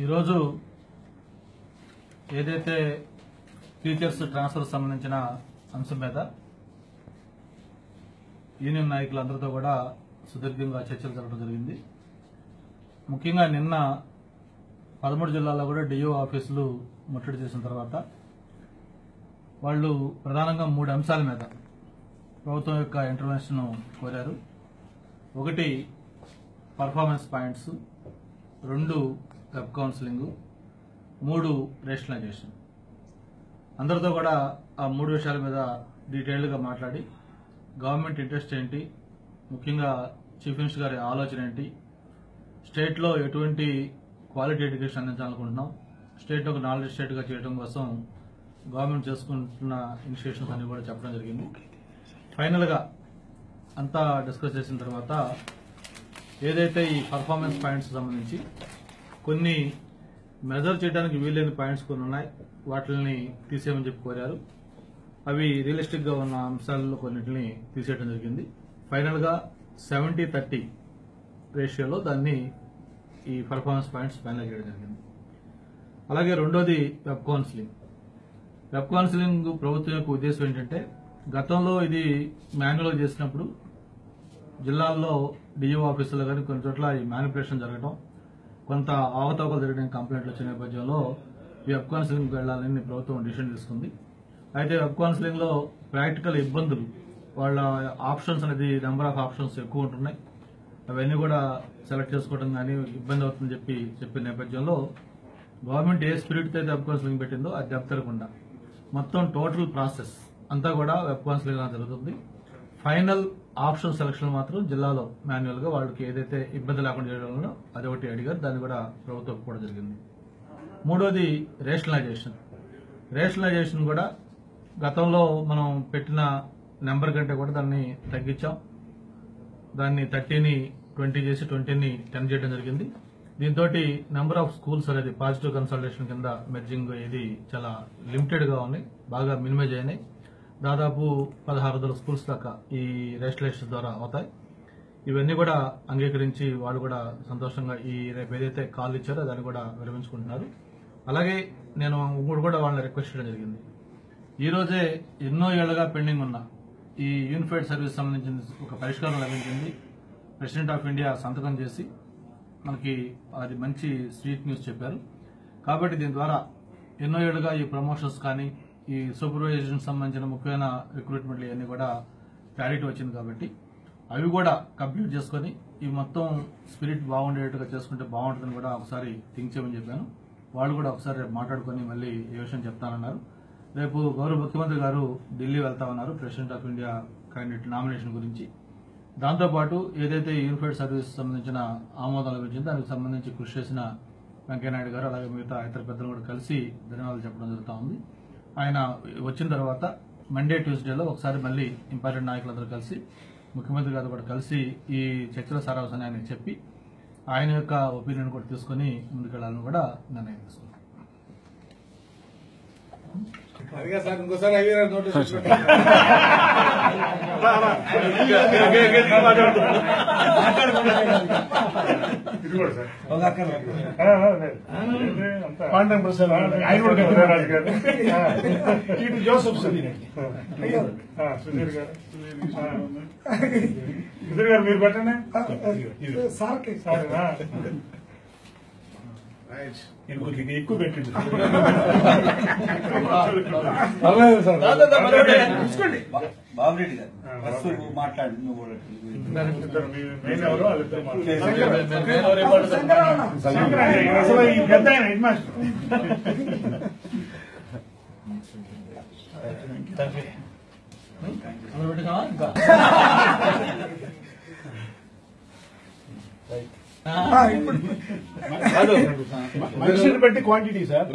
ఈరోజు ఏదైతే teachers transfer సంబంధించిన అంశం మీద యూనియన్ నాయకులందరితో కూడా సుదీర్ఘంగా చర్చలు జరగడం జరిగింది. ముఖ్యంగా నిన్న 13 జిల్లాల్లో కూడా డిఓ ఆఫీసులు ముట్టడి చేసిన తర్వాత వాళ్ళు ప్రధానంగా 3 అంశాల మీద ప్రభుత్వం యొక్క ఇంటర్వెన్షన్ కోరారు. ఒకటి performance points, 2 web counselling, 3 rationalisation. అందరితో కూడా ఆ 3 విషయాల మీద డీటెయిల్డ్గా మాట్లాడి గవర్నమెంట్ ఇంట్రెస్ట్ ఏంటి, ముఖ్యంగా చీఫ్ మినిస్టర్ గారి ఆలోచన ఏంటి, స్టేట్లో ఎటువంటి క్వాలిటీ ఎడ్యుకేషన్ అందించాలనుకుంటున్నాం, స్టేట్ ఒక నాలెడ్జ్ స్టేట్గా చేయడం కోసం గవర్నమెంట్ చేసుకుంటున్న ఇనిషియేషన్స్ అన్ని కూడా చెప్పడం జరిగింది. ఫైనల్గా అంతా డిస్కస్ చేసిన తర్వాత ఏదైతే ఈ పర్ఫార్మెన్స్ పాయింట్స్ సంబంధించి కొన్ని మెజర్ చేయడానికి వీలైన పాయింట్స్ కొన్ని ఉన్నాయి, వాటిని తీసేయమని చెప్పి కోరారు. అవి రియలిస్టిక్ గా ఉన్న అంశాలలో కొన్నింటిని తీసేయడం జరిగింది. ఫైనల్ గా 70-30 రేషియోలో దాన్ని ఈ పర్ఫార్మెన్స్ పాయింట్స్ ఫైనల్ చేయడం జరిగింది. అలాగే రెండోది వెబ్ కౌన్సిలింగ్. వెబ్ కౌన్సిలింగ్ ప్రభుత్వం యొక్క ఉద్దేశం ఏంటంటే, గతంలో ఇది మాన్యువల్ చేసినప్పుడు జిల్లాల్లో డిఓ ఆఫీసులో కానీ కొన్ని చోట్ల ఈ మ్యానిపులేషన్ జరగడం, కొంత అవకతవకలు జరగడానికి కంప్లైంట్లు వచ్చిన నేపథ్యంలో వెబ్ కౌన్సిలింగ్కి వెళ్లాలని ప్రభుత్వం డిసిషన్ తీసుకుంది. అయితే వెబ్ కౌన్సిలింగ్ లో ప్రాక్టికల్ ఇబ్బందులు, వాళ్ళ ఆప్షన్స్ అనేది నెంబర్ ఆఫ్ ఆప్షన్స్ ఎక్కువ ఉంటున్నాయి, అవన్నీ కూడా సెలెక్ట్ చేసుకోవడం కానీ ఇబ్బంది అవుతుందని చెప్పిన నేపథ్యంలో గవర్నమెంట్ ఏ స్పిరిట్ అయితే వెబ్ కౌన్సిలింగ్ పెట్టిందో అది దెబ్బతిరగకుండా మొత్తం టోటల్ ప్రాసెస్ అంతా కూడా వెబ్ కౌన్సిలింగ్ జరుగుతుంది. ఫైనల్ ఆప్షన్ సెలక్షన్ మాత్రం జిల్లాలో మాన్యువల్ గా వాళ్ళకి ఏదైతే ఇబ్బంది లేకుండా చేయడంలో అదొకటి అడిగారు, దాన్ని కూడా ప్రభుత్వం ఒప్పుకోవడం జరిగింది. మూడోది రేషనలైజేషన్. రేషనలైజేషన్ కూడా గతంలో మనం పెట్టిన నెంబర్ కంటే కూడా దాన్ని తగ్గించాం. దాన్ని 30ని 20 చేసి 20ని 10 చేయడం జరిగింది. దీంతో నెంబర్ ఆఫ్ స్కూల్స్ అనేది పాజిటివ్ కన్సల్టేషన్ కింద మెర్జింగ్ ఇది చాలా లిమిటెడ్ గా ఉన్నాయి, బాగా మినిమైజ్ అయినాయి. దాదాపు 1600 స్కూల్స్ దాకా ఈ రేషనలైజేషన్ ద్వారా అవుతాయి. ఇవన్నీ కూడా అంగీకరించి వాళ్ళు కూడా సంతోషంగా ఈ రేపు ఏదైతే కాల్ ఇచ్చారో దాన్ని కూడా విరమించుకుంటున్నారు. అలాగే నేను ఇంకోటి కూడా వాళ్ళని రిక్వెస్ట్ చేయడం జరిగింది. ఈ రోజే ఎన్నో ఏళ్లుగా పెండింగ్ ఉన్న ఈ యూనిఫైడ్ సర్వీస్ సంబంధించిన ఒక పరిష్కారం లభించింది. ప్రెసిడెంట్ ఆఫ్ ఇండియా సంతకం చేసి మనకి అది మంచి స్వీట్ న్యూస్ చెప్పారు. కాబట్టి దీని ద్వారా ఎన్నో ఏళ్లుగా ఈ ప్రమోషన్స్ కానీ ఈ సూపర్వైజేషన్ సంబంధించిన ముఖ్యమైన రిక్రూట్మెంట్లు ఇవన్నీ కూడా క్లారిటీ వచ్చింది. కాబట్టి అవి కూడా కంప్లీట్ చేసుకుని ఈ మొత్తం స్పిరిట్ బాగుండేట్టుగా చేసుకుంటే బాగుంటుందని కూడా ఒకసారి థింక్ చేయమని చెప్పాను. వాళ్ళు కూడా ఒకసారి రేపు మాట్లాడుకుని మళ్ళీ ఏ విషయం చెప్తానన్నారు. రేపు గౌరవ ముఖ్యమంత్రి గారు ఢిల్లీ వెళ్తామన్నారు president of India candidate nomination గురించి. దాంతోపాటు ఏదైతే యూనిఫైడ్ సర్వీస్ సంబంధించిన ఆమోదం లభించిందో దానికి సంబంధించి కృషి చేసిన వెంకయ్యనాయుడు గారు అలాగే మిగతా ఇతర పెద్దలు కూడా కలిసి ధన్యవాదాలు చెప్పడం జరుగుతూ ఉంది. ఆయన వచ్చిన తర్వాత మండే ట్యూస్డేలో ఒకసారి మళ్ళీ ఇంపార్టెంట్ నాయకులందరూ కలిసి ముఖ్యమంత్రి గారు కూడా కలిసి ఈ చర్చల సారాంశాన్ని ఆయన చెప్పి ఆయన యొక్క ఒపీనియన్ కూడా తీసుకుని ముందుకెళ్లాలని కూడా నిర్ణయం తీసుకున్నాం. జోసఫ్ సుధీర్ గారు మీరు పెట్టండి ఎక్కువ పెట్టండి. బాబురెడ్డి గారు మాట్లాడి ఎవరు అసలు ఈ పెద్ద ఆయన హెడ్ మాస్టర్ మనిషిని బట్టి క్వాంటిటీ సార్.